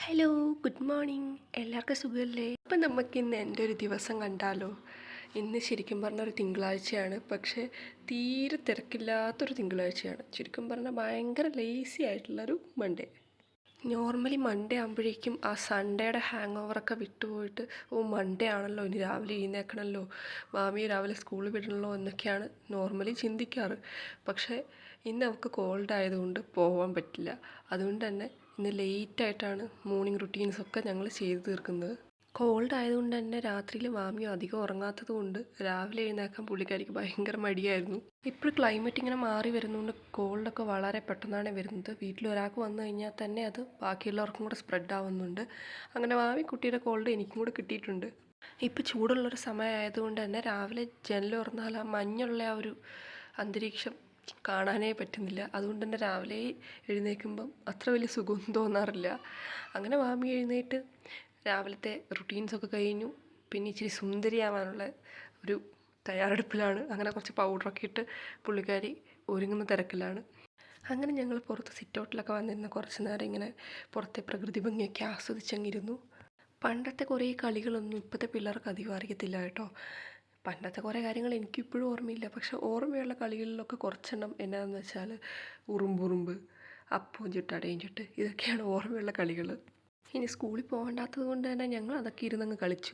Hello, good morning. എല്ലാവർക്കും സുഖമല്ലേ? അപ്പം നമുക്കിന്ന് എൻ്റെ ഒരു ദിവസം കണ്ടാലോ? ഇന്ന് ശരിക്കും പറഞ്ഞാൽ ഒരു തിങ്കളാഴ്ചയാണ്, പക്ഷേ തീരെ തിരക്കില്ലാത്തൊരു തിങ്കളാഴ്ചയാണ്. ശരിക്കും പറഞ്ഞാൽ ഭയങ്കര ലേസി ആയിട്ടുള്ളൊരു മൺഡേ. നോർമലി മൺഡേ ആകുമ്പോഴേക്കും ആ സൺഡേയുടെ ഹാങ് ഓവറൊക്കെ വിട്ടുപോയിട്ട്, ഓ മൺഡേ ആണല്ലോ, ഇനി രാവിലെ എഴുന്നേൽക്കണമല്ലോ, മാമിയെ രാവിലെ സ്കൂളിൽ വിടണമല്ലോ എന്നൊക്കെയാണ് നോർമലി ചിന്തിക്കാറ്. പക്ഷേ ഇന്ന് അവൾക്ക് കോൾഡ് ആയതുകൊണ്ട് പോകാൻ പറ്റില്ല. അതുകൊണ്ട് തന്നെ ഇന്ന് ലേറ്റായിട്ടാണ് മോർണിംഗ് റുട്ടീൻസൊക്കെ ഞങ്ങൾ ചെയ്ത് തീർക്കുന്നത്. കോൾഡ് ആയതുകൊണ്ട് തന്നെ രാത്രിയിൽ മാമിയും അധികം ഉറങ്ങാത്തത് കൊണ്ട് രാവിലെ എഴുന്നേൽക്കാൻ പുള്ളിക്കാരിക്ക് ഭയങ്കര മടിയായിരുന്നു. ഇപ്പോൾ ക്ലൈമറ്റ് ഇങ്ങനെ മാറി വരുന്നതുകൊണ്ട് കോൾഡൊക്കെ വളരെ പെട്ടെന്നാണ് വരുന്നത്. വീട്ടിൽ ഒരാൾക്ക് വന്നു കഴിഞ്ഞാൽ തന്നെ അത് ബാക്കിയുള്ളവർക്കും കൂടെ സ്പ്രെഡ് ആവുന്നുണ്ട്. അങ്ങനെ മാമി കുട്ടിയുടെ കോൾഡ് എനിക്കും കൂടെ കിട്ടിയിട്ടുണ്ട്. ഇപ്പോൾ ചൂടുള്ളൊരു സമയമായതുകൊണ്ട് തന്നെ രാവിലെ ജനൽ തുറന്നാൽ ആ മഞ്ഞുള്ള ആ ഒരു അന്തരീക്ഷം കാണാനേ പറ്റുന്നില്ല. അതുകൊണ്ട് തന്നെ രാവിലെ എഴുന്നേൽക്കുമ്പം അത്ര വലിയ സുഖമൊന്നും തോന്നാറില്ല. അങ്ങനെ മാമി എഴുന്നേറ്റ് രാവിലത്തെ റുട്ടീൻസൊക്കെ കഴിഞ്ഞു. പിന്നെ ഇച്ചിരി സുന്ദരിയാവാനുള്ള ഒരു തയ്യാറെടുപ്പിലാണ്. അങ്ങനെ കുറച്ച് പൗഡറൊക്കെ ഇട്ട് പുള്ളിക്കാരി ഒരുങ്ങുന്ന തിരക്കിലാണ്. അങ്ങനെ ഞങ്ങൾ പുറത്ത് സിറ്റൗട്ടിലൊക്കെ വന്നിരുന്ന് കുറച്ച് നേരം ഇങ്ങനെ പുറത്തെ പ്രകൃതി ഭംഗിയൊക്കെ ആസ്വദിച്ചങ്ങിരുന്നു. പണ്ടത്തെ കുറേ കളികളൊന്നും ഇപ്പോഴത്തെ പിള്ളേർക്ക് അധികം അറിയത്തില്ല കേട്ടോ. പണ്ടത്തെ കുറേ കാര്യങ്ങൾ എനിക്കിപ്പോഴും ഓർമ്മയില്ല, പക്ഷെ ഓർമ്മയുള്ള കളികളിലൊക്കെ കുറച്ചെണ്ണം എന്നാന്ന് വെച്ചാൽ ഉറുമ്പുറുമ്പ്, അപ്പവും ചുട്ട് അടയും ചുട്ട്, ഇതൊക്കെയാണ് ഓർമ്മയുള്ള കളികൾ. ഇനി സ്കൂളിൽ പോകണ്ടാത്തത് കൊണ്ട് തന്നെ ഞങ്ങൾ അതൊക്കെ ഇരുന്നങ്ങ് കളിച്ചു.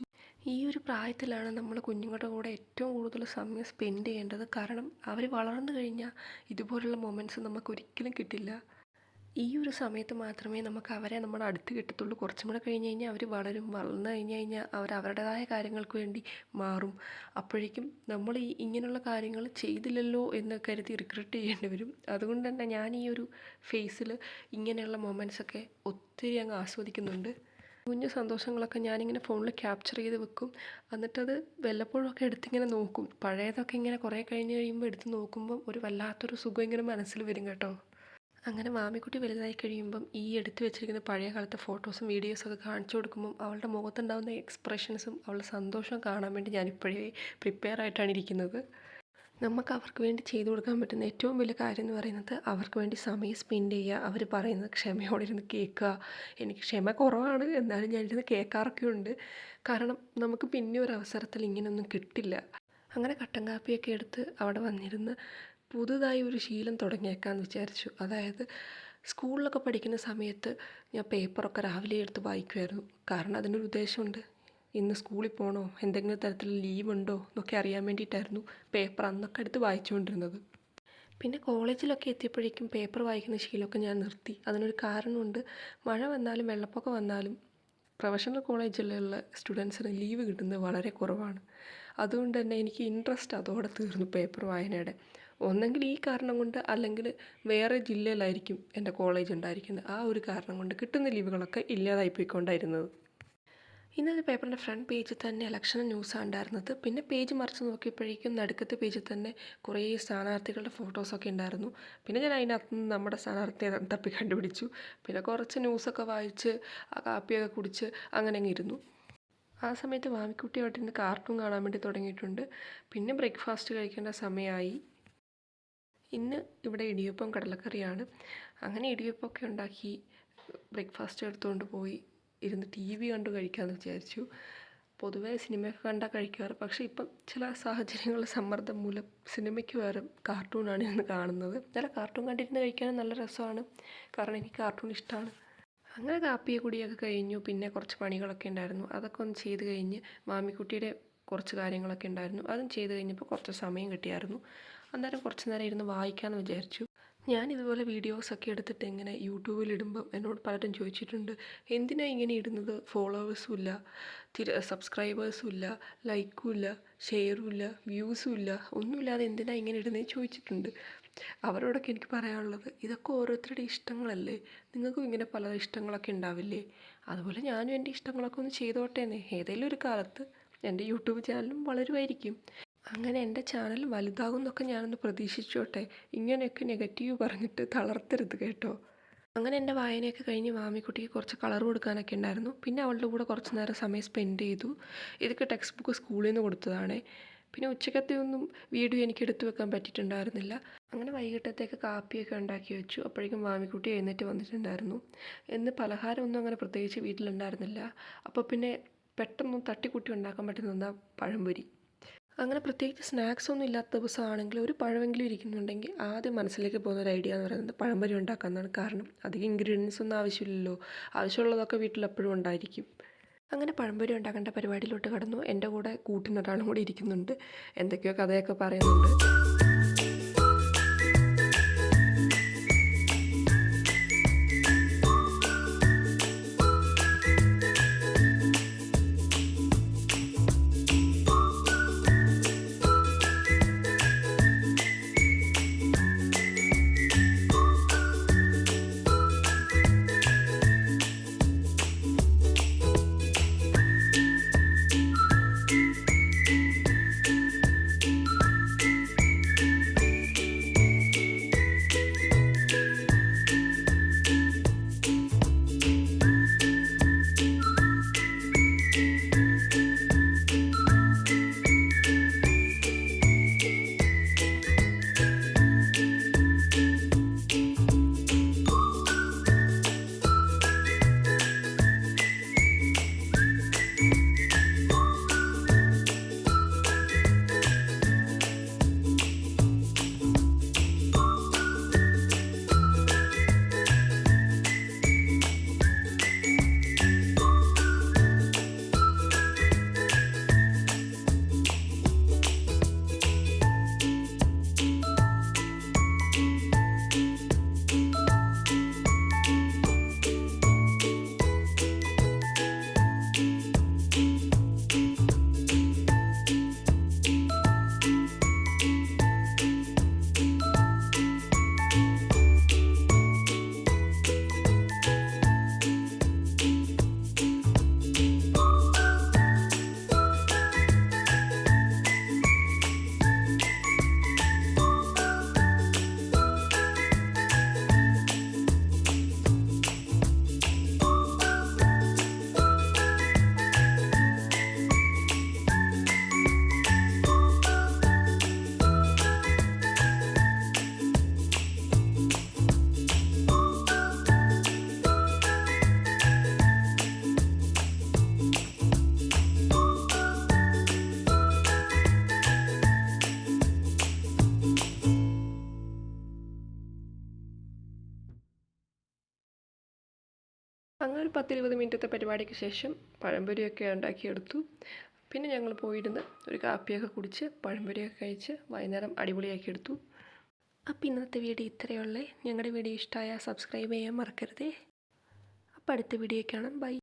ഈ ഒരു പ്രായത്തിലാണ് നമ്മൾ കുഞ്ഞുങ്ങളുടെ കൂടെ ഏറ്റവും കൂടുതൽ സമയം സ്പെൻഡ് ചെയ്യേണ്ടത്. കാരണം അവർ വളർന്നു കഴിഞ്ഞാൽ ഇതുപോലുള്ള മൊമെൻറ്റ്സ് നമുക്ക് ഒരിക്കലും കിട്ടില്ല. ഈ ഒരു സമയത്ത് മാത്രമേ നമുക്ക് അവരെ നമ്മുടെ അടുത്ത് കിട്ടത്തുള്ളൂ. കുറച്ചും കൂടെ കഴിഞ്ഞ് കഴിഞ്ഞാൽ അവർ വളർന്നു കഴിഞ്ഞാൽ അവർ അവരുടേതായ കാര്യങ്ങൾക്ക് വേണ്ടി മാറും. അപ്പോഴേക്കും നമ്മൾ ഇങ്ങനെയുള്ള കാര്യങ്ങൾ ചെയ്തില്ലല്ലോ എന്ന് കരുതി റിഗ്രറ്റ് ചെയ്യേണ്ടി വരും. അതുകൊണ്ട് തന്നെ ഞാൻ ഈ ഒരു ഫേസിൽ ഇങ്ങനെയുള്ള മൊമെൻറ്റ്സൊക്കെ ഒത്തിരി അങ്ങ് ആസ്വദിക്കുന്നുണ്ട്. കുഞ്ഞു സന്തോഷങ്ങളൊക്കെ ഞാനിങ്ങനെ ഫോണിൽ ക്യാപ്ചർ ചെയ്ത് വെക്കും. എന്നിട്ടത് വല്ലപ്പോഴൊക്കെ എടുത്തിങ്ങനെ നോക്കും. പഴയതൊക്കെ ഇങ്ങനെ കുറേ കഴിഞ്ഞ് കഴിയുമ്പോൾ എടുത്ത് നോക്കുമ്പം ഒരു വല്ലാത്തൊരു സുഖം ഇങ്ങനെ മനസ്സിൽ വരും കേട്ടോ. അങ്ങനെ മാമിക്കുട്ടി വലുതായി കഴിയുമ്പം ഈ എടുത്തു വെച്ചിരിക്കുന്ന പഴയ കാലത്തെ ഫോട്ടോസും വീഡിയോസൊക്കെ കാണിച്ചു കൊടുക്കുമ്പം അവളുടെ മുഖത്തുണ്ടാകുന്ന എക്സ്പ്രഷൻസും അവളുടെ സന്തോഷവും കാണാൻ വേണ്ടി ഞാനിപ്പോഴേ പ്രിപ്പയർ ആയിട്ടാണ് ഇരിക്കുന്നത്. നമുക്ക് അവർക്ക് വേണ്ടി ചെയ്തു കൊടുക്കാൻ പറ്റുന്ന ഏറ്റവും വലിയ കാര്യം എന്ന് പറയുന്നത് അവർക്ക് വേണ്ടി സമയം സ്പെൻഡ് ചെയ്യുക. അവർ പറയുന്നത് ക്ഷമയോടെ ഇരുന്ന് കേൾക്കുക. എനിക്ക് ക്ഷമ കുറവാണ്, എന്നാലും ഞാനിരുന്ന് കേൾക്കാറൊക്കെ ഉണ്ട്. കാരണം നമുക്ക് പിന്നെ ഒരു അവസരത്തിൽ ഇങ്ങനെയൊന്നും കിട്ടില്ല. അങ്ങനെ കട്ടൻ കാപ്പിയൊക്കെ എടുത്ത് അവിടെ വന്നിരുന്ന് പുതുതായി ഒരു ശീലം തുടങ്ങിയേക്കാമെന്ന് വിചാരിച്ചു. അതായത് സ്കൂളിലൊക്കെ പഠിക്കുന്ന സമയത്ത് ഞാൻ പേപ്പറൊക്കെ രാവിലെ എടുത്ത് വായിക്കുമായിരുന്നു. കാരണം അതിനൊരു ഉദ്ദേശമുണ്ട്. ഇന്ന് സ്കൂളിൽ പോകണോ, എന്തെങ്കിലും തരത്തിലുള്ള ലീവുണ്ടോ എന്നൊക്കെ അറിയാൻ വേണ്ടിയിട്ടായിരുന്നു പേപ്പർ അന്നൊക്കെ എടുത്ത് വായിച്ചുകൊണ്ടിരുന്നത്. പിന്നെ കോളേജിലൊക്കെ എത്തിയപ്പോഴേക്കും പേപ്പർ വായിക്കുന്ന ശീലമൊക്കെ ഞാൻ നിർത്തി. അതിനൊരു കാരണമുണ്ട്. മഴ വന്നാലും വെള്ളപ്പൊക്കം വന്നാലും പ്രൊഫഷണൽ കോളേജിലുള്ള സ്റ്റുഡൻസിന് ലീവ് കിട്ടുന്നത് വളരെ കുറവാണ്. അതുകൊണ്ട് തന്നെ എനിക്ക് ഇൻട്രസ്റ്റ് അതോടെ തീർന്നു പേപ്പർ വായനയുടെ. ഒന്നെങ്കിൽ ഈ കാരണം കൊണ്ട്, അല്ലെങ്കിൽ വേറെ ജില്ലയിലായിരിക്കും എൻ്റെ കോളേജ് ഉണ്ടായിരിക്കുന്നത്. ആ ഒരു കാരണം കൊണ്ട് കിട്ടുന്ന ലീവുകളൊക്കെ ഇല്ലാതായി പോയിക്കൊണ്ടായിരുന്നത്. ഇന്നത്തെ പേപ്പറിൻ്റെ ഫ്രണ്ട് പേജിൽ തന്നെ ഇലക്ഷൻ ന്യൂസാണ് ഉണ്ടായിരുന്നത്. പിന്നെ പേജ് മറിച്ച് നോക്കിയപ്പോഴേക്കും നടുക്കത്തെ പേജിൽ തന്നെ കുറേ സ്ഥാനാർത്ഥികളുടെ ഫോട്ടോസൊക്കെ ഉണ്ടായിരുന്നു. പിന്നെ ഞാൻ അതിനകത്ത് നിന്ന് നമ്മുടെ സ്ഥാനാർത്ഥിയെ തപ്പി കണ്ടുപിടിച്ചു. പിന്നെ കുറച്ച് ന്യൂസൊക്കെ വായിച്ച് ആ കാപ്പിയൊക്കെ കുടിച്ച് അങ്ങനെ അങ്ങ് ഇരുന്നു. ആ സമയത്ത് മാമിക്കുട്ടിയായിട്ട് ഇന്ന് കാർട്ടൂൺ കാണാൻ വേണ്ടി തുടങ്ങിയിട്ടുണ്ട്. പിന്നെ ബ്രേക്ക്ഫാസ്റ്റ് കഴിക്കേണ്ട സമയമായി. ഇന്ന് ഇവിടെ ഇടിയപ്പം കടലക്കറിയാണ്. അങ്ങനെ ഇടിയപ്പമൊക്കെ ഉണ്ടാക്കി ബ്രേക്ക്ഫാസ്റ്റ് എടുത്തുകൊണ്ട് പോയി ഇരുന്ന് TV കണ്ടു കഴിക്കാമെന്ന് വിചാരിച്ചു. പൊതുവേ സിനിമയൊക്കെ കണ്ടാൽ കഴിക്കാറ്, പക്ഷേ ഇപ്പം ചില സാഹചര്യങ്ങളുടെ സമ്മർദ്ദം മൂലം സിനിമയ്ക്ക് പകരം കാർട്ടൂണാണ് ഇന്ന് കാണുന്നത്. നല്ല കാർട്ടൂൺ കണ്ടിരുന്ന് കഴിക്കാനും നല്ല രസമാണ്. കാരണം എനിക്ക് കാർട്ടൂൺ ഇഷ്ടമാണ്. അങ്ങനെ കാപ്പിയെ കുടിയൊക്കെ കഴിഞ്ഞു. പിന്നെ കുറച്ച് പണികളൊക്കെ ഉണ്ടായിരുന്നു. അതൊക്കെ ഒന്ന് ചെയ്ത് കഴിഞ്ഞ് മാമിക്കുട്ടിയുടെ കുറച്ച് കാര്യങ്ങളൊക്കെ ഉണ്ടായിരുന്നു. അതും ചെയ്ത് കഴിഞ്ഞപ്പോൾ കുറച്ച് സമയം കിട്ടിയായിരുന്നു. അന്നേരം കുറച്ച് നേരം ഇരുന്ന് വായിക്കാമെന്ന് വിചാരിച്ചു. ഞാനിതുപോലെ വീഡിയോസൊക്കെ എടുത്തിട്ട് ഇങ്ങനെ യൂട്യൂബിലിടുമ്പം എന്നോട് പലരും ചോദിച്ചിട്ടുണ്ട്, എന്തിനാണ് ഇങ്ങനെ ഇടുന്നത്? ഫോളോവേഴ്സും ഇല്ല, സബ്സ്ക്രൈബേഴ്സും ഇല്ല, ലൈക്കും ഇല്ല, ഷെയറും ഇല്ല, വ്യൂസും ഇല്ല, ഒന്നുമില്ലാതെ എന്തിനാണ് ഇങ്ങനെ ഇടുന്നതെന്ന് ചോദിച്ചിട്ടുണ്ട്. അവരോടൊക്കെ എനിക്ക് പറയാനുള്ളത്, ഇതൊക്കെ ഓരോരുത്തരുടെ ഇഷ്ടങ്ങളല്ലേ. നിങ്ങൾക്കും ഇങ്ങനെ പല ഇഷ്ടങ്ങളൊക്കെ ഉണ്ടാവില്ലേ? അതുപോലെ ഞാനും എൻ്റെ ഇഷ്ടങ്ങളൊക്കെ ഒന്ന് ചെയ്തോട്ടേന്നേ. ഏതെങ്കിലും ഒരു കാലത്ത് എൻ്റെ യൂട്യൂബ് ചാനലും വളരുമായിരിക്കും. അങ്ങനെ എൻ്റെ ചാനൽ വലുതാകും എന്നൊക്കെ ഞാനൊന്ന് പ്രതീക്ഷിച്ചോട്ടെ. ഇങ്ങനെയൊക്കെ നെഗറ്റീവ് പറഞ്ഞിട്ട് തളർത്തരുത് കേട്ടോ. അങ്ങനെ എൻ്റെ വായനയൊക്കെ കഴിഞ്ഞ് മാമിക്കുട്ടിക്ക് കുറച്ച് കളർ കൊടുക്കാനൊക്കെ ഉണ്ടായിരുന്നു. പിന്നെ അവളുടെ കൂടെ കുറച്ച് നേരം സമയം സ്പെൻഡ് ചെയ്തു. ഇതൊക്കെ ടെക്സ്റ്റ് ബുക്ക് സ്കൂളിൽ നിന്ന് കൊടുത്തതാണ്. പിന്നെ ഉച്ചക്കത്തെ ഒന്നും വീഡിയോ എനിക്ക് എടുത്തു വെക്കാൻ പറ്റിയിട്ടുണ്ടായിരുന്നില്ല. അങ്ങനെ വൈകിട്ടത്തേക്ക് കാപ്പിയൊക്കെ ഉണ്ടാക്കി വെച്ചു. അപ്പോഴേക്കും മാമിക്കുട്ടി എഴുന്നേറ്റ് വന്നിട്ടുണ്ടായിരുന്നു. ഇന്ന് പലഹാരമൊന്നും അങ്ങനെ പ്രത്യേകിച്ച് വീട്ടിലുണ്ടായിരുന്നില്ല. അപ്പോൾ പിന്നെ പെട്ടെന്ന് തട്ടിക്കൂട്ടി ഉണ്ടാക്കാൻ പറ്റുന്ന എന്താ പഴംപൊരി. അങ്ങനെ പ്രത്യേകിച്ച് സ്നാക്സ് ഒന്നും ഇല്ലാത്ത ദിവസമാണെങ്കിൽ ഒരു പഴമെങ്കിലും ഇരിക്കുന്നുണ്ടെങ്കിൽ ആദ്യം മനസ്സിലേക്ക് പോകുന്ന ഒരു ഐഡിയ എന്ന് പറയുന്നത് പഴംപൊരി ഉണ്ടാക്കാമെന്നാണ്. കാരണം അധികം ഇൻഗ്രീഡിയൻസ് ഒന്നും ആവശ്യമില്ലല്ലോ, ആവശ്യമുള്ളതൊക്കെ വീട്ടിൽ എപ്പോഴും ഉണ്ടായിരിക്കും. അങ്ങനെ പഴംപൊരി ഉണ്ടാക്കേണ്ട പരിപാടിയിലോട്ട് കടന്നു. എൻ്റെ കൂടെ കൂട്ടിനൊരാളും കൂടി ഇരിക്കുന്നുണ്ട്, എന്തൊക്കെയോ കഥയൊക്കെ പറയുന്നുണ്ട്. അങ്ങനെ ഒരു 10-20 മിനിറ്റത്തെ പരിപാടിക്ക് ശേഷം പഴംപൊരിയൊക്കെ ഉണ്ടാക്കിയെടുത്തു. പിന്നെ ഞങ്ങൾ പോയിരുന്ന് ഒരു കാപ്പിയൊക്കെ കുടിച്ച് പഴംപൊരിയൊക്കെ കഴിച്ച് വൈകുന്നേരം അടിപൊളിയാക്കി എടുത്തു. അപ്പോൾ ഇന്നത്തെ വീഡിയോ ഇത്രയേ ഉള്ളേ. ഞങ്ങളുടെ വീഡിയോ ഇഷ്ടമായാൽ സബ്സ്ക്രൈബ് ചെയ്യാൻ മറക്കരുതേ. അപ്പോൾ അടുത്ത വീഡിയോ കാണാം. ബൈ.